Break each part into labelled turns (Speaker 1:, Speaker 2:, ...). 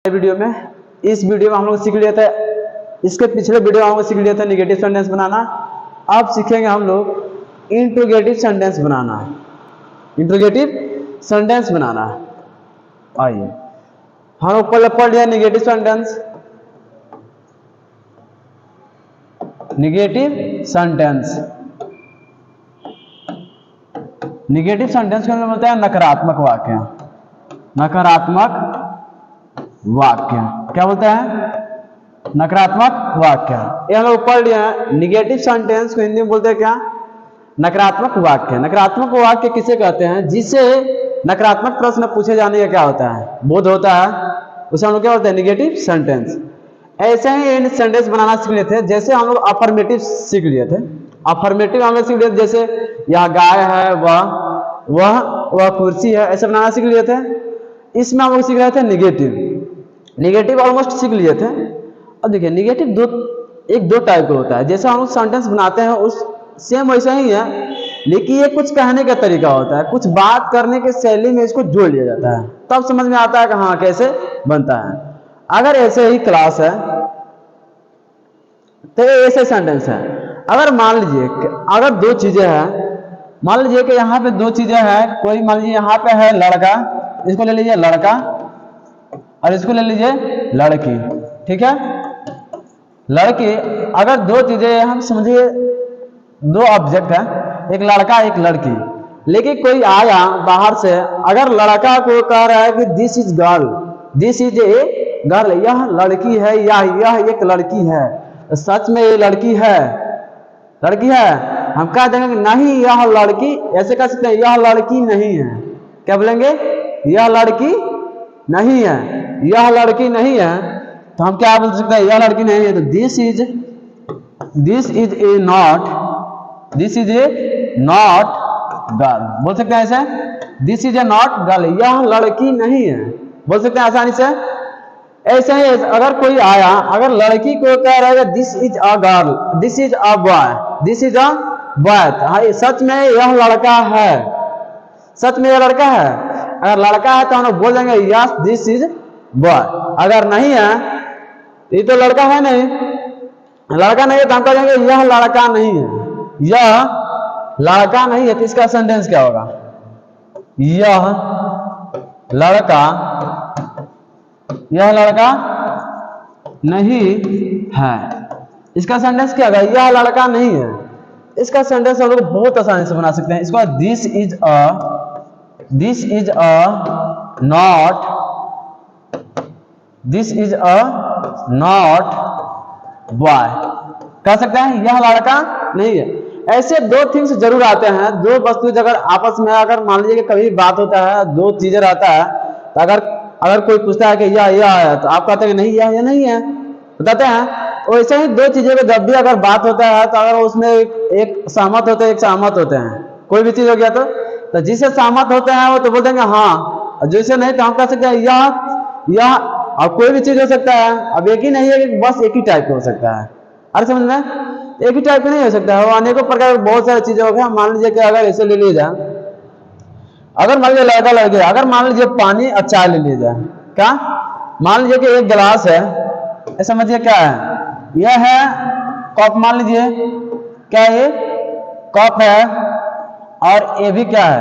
Speaker 1: Video में इस video में हम लोग सीख लिया था, इसके पिछले वीडियो में हम लोग सीख लिया था निगेटिव सेंटेंस बनाना। अब सीखेंगे हम लोग इंट्रोगेटिव सेंटेंस बनाना। इंट्रोगेटिव सेंटेंस बनाना, आइए हम लोग पहले पढ़ लिया negative sentence. Negative sentence, negative sentence का मतलब होता है नकारात्मक वाक्य। नकारात्मक वाक्य क्या बोलते हैं? नकारात्मक वाक्य। ये हम लोग पढ़ लिया है। निगेटिव सेंटेंस को हिंदी में बोलते हैं क्या? नकारात्मक वाक्य। नकारात्मक वाक्य किसे कहते हैं? जिससे नकारात्मक प्रश्न पूछे जाने का क्या होता है? बोध होता है, उसे हम लोग क्या बोलते हैं? Negative sentence. ऐसे ही इन सेंटेंस बनाना सीख लिए थे। जैसे हम लोग अफर्मेटिव सीख लिए थे। अफर्मेटिव हम लोग सीख लिए थे, जैसे यह गाय है, वह कुर्सी है, ऐसे बनाना सीख लिए थे। इसमें हम लोग सीख रहे थे निगेटिव। निगेटिव ऑलमोस्ट सीख लिए थे। अब देखिए निगेटिव दो टाइप का होता है। जैसे हम लोग सेंटेंस बनाते हैं उस सेम वैसा ही है, लेकिन ये कुछ कहने का तरीका होता है, कुछ बात करने के शैली में इसको जोड़ लिया जाता है, तब समझ में आता है कि हाँ कैसे बनता है। अगर ऐसे ही क्लास है तो ऐसे सेंटेंस है। अगर मान लीजिए अगर दो चीजें हैं, मान लीजिए कि यहाँ पे दो चीजें हैं, कोई मान लीजिए यहाँ पे है लड़का, इसको ले लीजिए लड़का, और इसको ले लीजिए लड़की, ठीक है। लड़की, अगर दो चीजें हम समझिए, दो ऑब्जेक्ट है, एक लड़का एक लड़की, लेकिन कोई आया बाहर से, अगर लड़का को कह रहा है कि this is girl, this is a girl, यह लड़की है या यह एक लड़की है, सच में ये लड़की है? लड़की है? हम कह देंगे कि नहीं यह लड़की, ऐसे कह सकते हैं यह लड़की नहीं है। क्या बोलेंगे? यह लड़की नहीं है, यह लड़की नहीं है। तो हम क्या बोल सकते हैं? यह लड़की नहीं है, तो this is a not, this is a not girl बोल सकते हैं ऐसे। This is a not girl, यह लड़की नहीं है, बोल सकते हैं आसानी से। ऐसे ही अगर कोई आया, अगर लड़की को कह रहा है this is a girl, this is a boy, this is a boy, सच में यह लड़का है, सच में यह लड़का है। अगर लड़का है तो हम लोग बोल देंगे यस दिस इज बॉय। अगर नहीं है, ये तो लड़का है नहीं, लड़का नहीं है, तो हम कह देंगे यह लड़का नहीं है, यह लड़का नहीं है। तो इसका सेंटेंस क्या होगा? यह लड़का, यह लड़का नहीं है। इसका सेंटेंस क्या होगा? यह लड़का नहीं है। इसका सेंटेंस हम लोग बहुत आसानी से बना सकते हैं। इसको this is a not, this is a not boy कह सकते हैं, यह लड़का नहीं है। ऐसे दो थिंग्स जरूर आते हैं, दो वस्तु अगर आपस में, अगर मान लीजिए कि कभी बात होता है, दो चीजें रहता है, तो अगर कोई पूछता है कि यह है, तो आप कहते हैं नहीं यह नहीं है, बताते हैं। वैसे ही दो चीजों में जब भी अगर बात होता है, तो अगर उसमें एक सहमत होते हैं, एक सहमत होते हैं, कोई भी चीज हो गया तो जिससे सहमत होते हैं वो तो बोल देंगे हाँ, जैसे नहीं तो हम कह सकते हैं यह। अब कोई भी चीज हो सकता है, अब एक ही नहीं है, बस एक ही टाइप का हो सकता है। अरे समझ में, एक ही टाइप का नहीं हो सकता है, वो अनेकों प्रकार बहुत सारी चीजें हो गई। मान लीजिए कि अगर ऐसे ले लिया जाए, अगर मान लीजिए लड़का लड़के, अगर मान लीजिए पानी और चाय ले लिया जाए, क्या मान लीजिए कि एक गिलास है, ऐसा समझिए क्या है, यह है कप, मान लीजिए क्या ये कप है, और ये भी क्या है,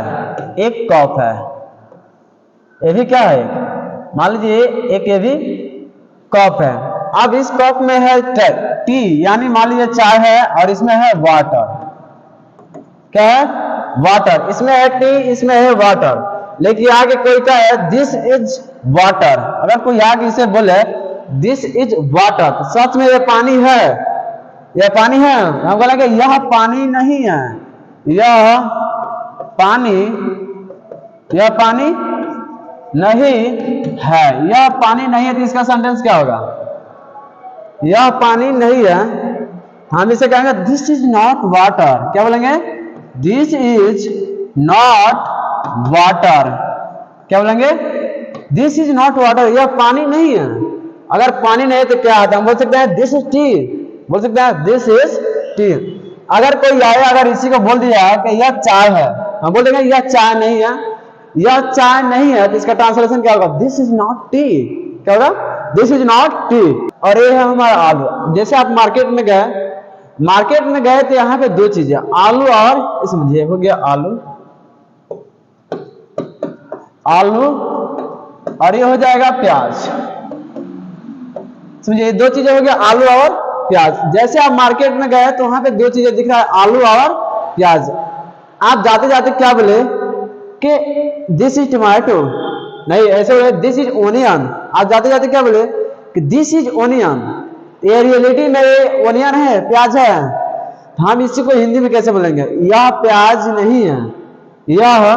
Speaker 1: एक कप है, ये भी क्या है, मान लीजिए एक ये भी कप है। अब इस कप में है टी, यानी मान लीजिए चाय है, और इसमें है वाटर, क्या है, वाटर, इसमें है टी, इसमें है वाटर। लेकिन आगे कोई क्या है, दिस इज वाटर, अगर कोई आगे इसे बोले दिस इज वाटर, तो सच में ये पानी है, यह पानी है? हम बोलेंगे यह पानी नहीं है, यह पानी नहीं है, यह पानी नहीं है। तो इसका सेंटेंस क्या होगा? यह पानी नहीं है, हम इसे कहेंगे दिस इज नॉट वाटर। क्या बोलेंगे? This is not water. क्या बोलेंगे? दिस इज नॉट वाटर, यह पानी नहीं है। अगर पानी नहीं है तो क्या आता है? हम बोल सकते हैं दिस इज टी, बोल सकते हैं दिस इज टी। अगर कोई आए, अगर इसी को बोल दिया कि यह चाय है, हम बोल देंगे यह चाय नहीं है, यह चाय नहीं है। तो इसका ट्रांसलेशन क्या होगा? This is not T. क्या होगा? This is not T. और ये है हमारा आलू। जैसे आप मार्केट में गए तो यहाँ पे दो चीजें, आलू और समझिए हो गया आलू और ये हो जाएगा प्याज। समझिए दो चीजें हो गया आलू और प्याज। जैसे आप मार्केट में गए तो वहां पे दो चीजें दिख रहा है, आलू और प्याज। आप जाते जाते क्या बोले कि दिस इज टमाटो, नहीं ऐसे बोले दिस इज ओनियन। आप जाते जाते क्या बोले कि दिस इज ओनियन। ये रियलिटी में ये ओनियन है, प्याज है। हम इसी को हिंदी में कैसे बोलेंगे, यह प्याज नहीं है, यह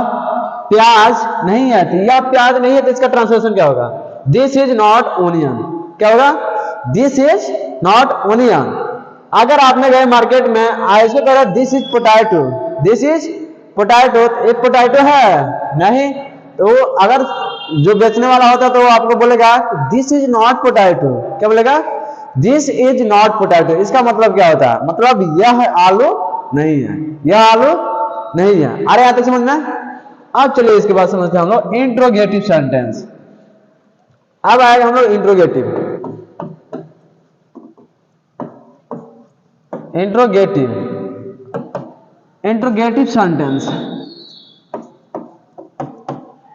Speaker 1: प्याज नहीं है। तो यह प्याज नहीं है तो इसका ट्रांसलेशन क्या होगा, दिस इज नॉट ओनियन। क्या होगा, दिस इज नॉट ओनियन। अगर आपने गए मार्केट में इसको कह रहा this is potato, this is potato, एक पोटैटो है नहीं, तो अगर जो बेचने वाला होता तो वो आपको बोलेगा दिस इज नॉट पोटैटो। क्या बोलेगा, दिस इज नॉट पोटैटो। इसका मतलब क्या होता है, मतलब यह आलू नहीं है, यह आलू नहीं है। अरे यहाँ तक समझना। अब चलिए इसके बाद समझते हैं हम लोग इंट्रोगेटिव सेंटेंस। अब आएगा हम लोग इंट्रोगेटिव सेंटेंस।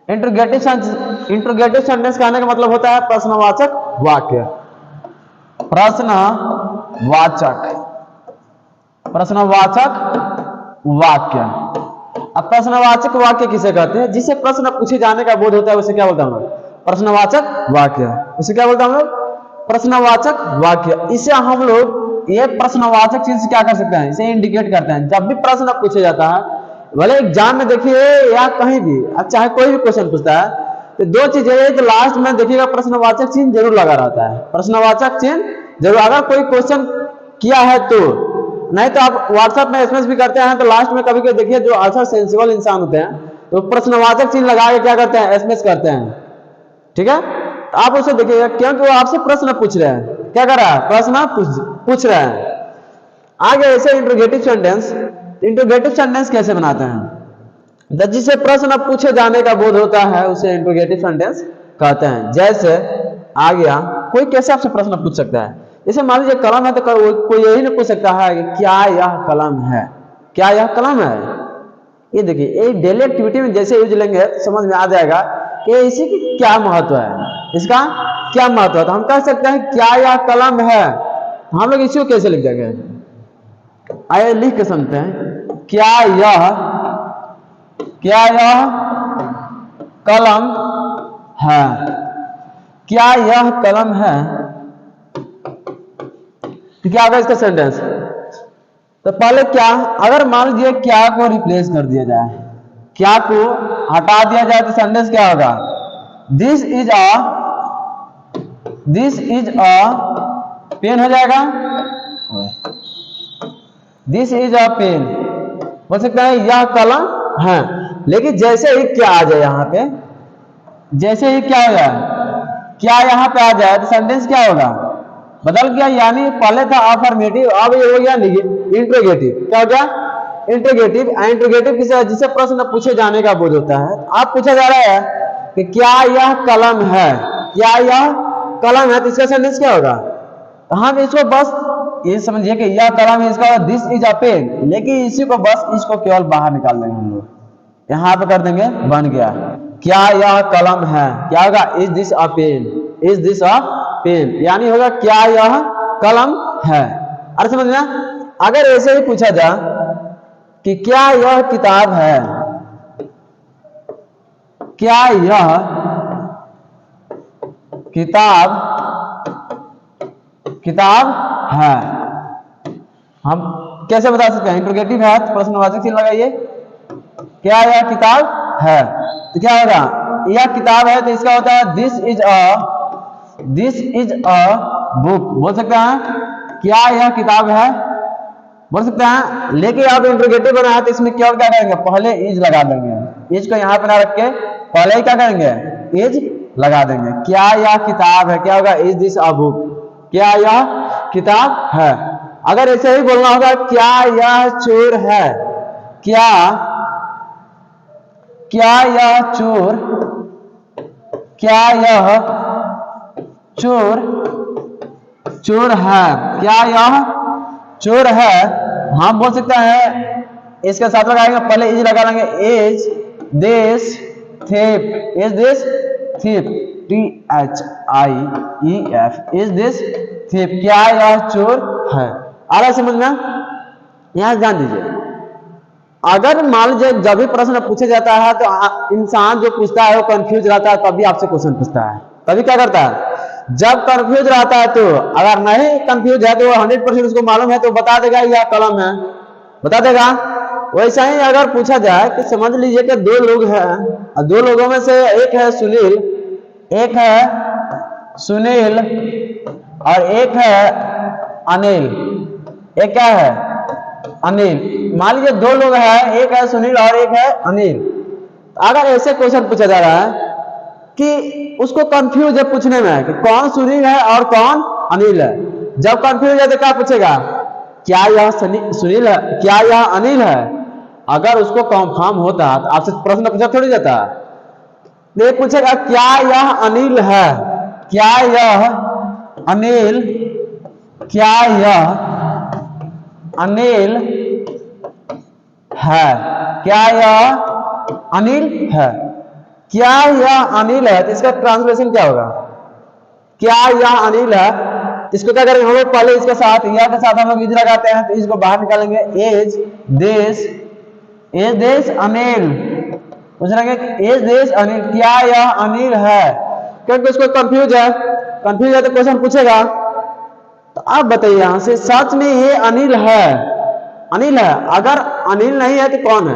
Speaker 1: इंट्रोगेटिव सेंटेंस कहने का मतलब होता है प्रश्नवाचक वाक्य। प्रश्नवाचक वाक्य। अब प्रश्नवाचक वाक्य किसे कहते हैं, जिसे प्रश्न पूछे जाने का बोध होता है उसे क्या बोलते हैं हम लोग, प्रश्नवाचक वाक्य। इसे क्या बोलते हैं हम लोग, प्रश्नवाचक वाक्य। इसे हम लोग ये प्रश्नवाचक चीज क्या कर सकते हैं, इसे इंडिकेट करते हैं। जब भी प्रश्न पूछा जाता है, भले एग्जाम में देखिए या कहीं भी, चाहे कोई भी क्वेश्चन पूछता है, तो दो चीजें है कि लास्ट में देखिएगा प्रश्नवाचक चिन्ह जरूर लगा रहता है, प्रश्नवाचक चिन्ह जरूर। अगर कोई क्वेश्चन किया है तो, नहीं तो आप व्हाट्सएप में एसएमएस भी करते हैं तो लास्ट में कभी कभी देखिए जो आंसर सेंसिबल इंसान होते हैं तो प्रश्नवाचक चिन्ह लगा के क्या करते हैं, एसएमएस करते हैं। ठीक है, तो आप उसे देखिएगा क्योंकि वो आपसे प्रश्न पूछ रहे हैं। क्या कर रहा है, प्रश्न पूछ रहे हैं। आगे ऐसे इंट्रोगेटिव सेंटेंस कैसे बनाते हैं, जिसे प्रश्न पूछे जाने का बोध होता है उसे इंट्रोगेटिव सेंटेंस कहते हैं। जैसे आ गया, कोई कैसे आपसे प्रश्न पूछ सकता है, जैसे मान लीजिए कलम है तो कोई यही नहीं पूछ सकता है कि क्या यह कलम है, क्या यह कलम है। ये देखिए एक डेली एक्टिविटी में जैसे यूज लेंगे तो समझ में आ जाएगा कि इसी की क्या महत्व है, इसका क्या महत्व है। तो हम कह सकते हैं क्या यह कलम है, हम लोग इसी को कैसे लिख देंगे, आइए लिख के समझते हैं। क्या यह कलम है, क्या यह कलम है, तो क्या होगा इसका सेंटेंस। तो पहले क्या, अगर मान लीजिए क्या को रिप्लेस कर दिया जाए, क्या को हटा दिया जाए तो सेंटेंस क्या होगा, दिस इज अ पेन हो जाएगा, दिस इज अ पेन बोल सकते हैं, यह कलम है। लेकिन जैसे ही क्या आ जाए यहाँ पे, जैसे ही क्या हो जाए, क्या यहाँ पे आ जाए तो सेंटेंस क्या होगा, बदल गया। यानी पहले था अफर्मेटिव, अब ये हो गया इंट्रोगेटिव। क्या हो गया, इंट्रोगेटिव। इंट्रोगेटिव किसे, जिसे प्रश्न पूछे जाने का बोध होता है। आप पूछा जा रहा है कि क्या यह कलम है, क्या यह कलम है, तो इसका सेंटेंस क्या होगा। तो हम इसको बस ये समझिए कि यह कलम है, इसका दिस इज अ पेन। लेकिन इसी को बस इसको केवल बाहर निकाल देंगे हम लोग, यहाँ पे कर देंगे, बन गया क्या यह कलम है। क्या होगा, is this a pen, is this a pen, यानी होगा क्या यह कलम है। अरे समझ में। अगर ऐसे ही पूछा जाए कि क्या यह किताब है, क्या यह किताब है, हम कैसे बता सकते हैं, इंट्रोगेटिव है तो प्रश्नवाचक चिन्ह लगाइए, क्या यह किताब है, तो क्या होगा, यह किताब है तो इसका होता है दिस इज अ बुक बोल सकते हैं, क्या यह किताब है बोल सकते हैं। लेकिन आप इंट्रोगेटिव बना है तो इसमें क्या करेंगे, पहले इज लगा देंगे, इज को यहाँ पे ना रख के पहले ही क्या करेंगे, इज लगा देंगे। क्या यह किताब है, क्या होगा, इज दिस अ बुक, क्या यह किताब है। अगर ऐसे ही बोलना होगा, क्या यह चोर है, क्या यह चोर चोर है, क्या यह चोर है? हम बोल सकते हैं इसके साथ लगाएंगे, पहले इज लगा लेंगे, is this thief, is this thief, THIEF, is this thief, क्या यह चोर है? आ रहा समझ में? यहां ध्यान दीजिए, अगर मान लीजिए जब भी प्रश्न पूछा जाता है तो इंसान जो पूछता है वो कंफ्यूज रहता है, तभी आपसे क्वेश्चन पूछता है। तभी क्या करता है, जब कंफ्यूज रहता है तो, अगर नहीं कंफ्यूज है तो 100% उसको मालूम है तो बता देगा यह कलम है, बता देगा। वैसा ही अगर पूछा जाए कि समझ लीजिए कि दो लोग हैं, दो लोगों में से एक है सुनील, एक है सुनील और एक है अनिल, एक क्या है अनिल। मान लीजिए दो लोग हैं, एक है सुनील और एक है अनिल। अगर ऐसे क्वेश्चन पूछा जा रहा है कि उसको कंफ्यूज है पूछने में कि कौन सुनील है और कौन अनिल है, जब कंफ्यूज है तो क्या पूछेगा, क्या यह सुनील है, क्या यह अनिल है? अगर उसको कंफर्म होता तो आपसे प्रश्न पूछा थोड़ी जाता, ये पूछेगा क्या यह अनिल है, क्या यह अनिल, क्या यह अनिल है, क्या यह अनिल है, क्या यह अनिल है? तो इसका ट्रांसलेशन क्या होगा, क्या यह अनिल है? इसको क्या करेंगे हम लोग, पहले इसके साथ यह के साथ हम लोग इज लगाते हैं, तो इसको बाहर निकालेंगे, इज दिस अनिल, पूछ रहे इज दिस अनिल, क्या यह अनिल है? क्योंकि उसको कंफ्यूज है तो क्वेश्चन पूछेगा। तो आप बताइए यहां से, सच में ये अनिल है, अनिल है? अगर अनिल नहीं है तो कौन है?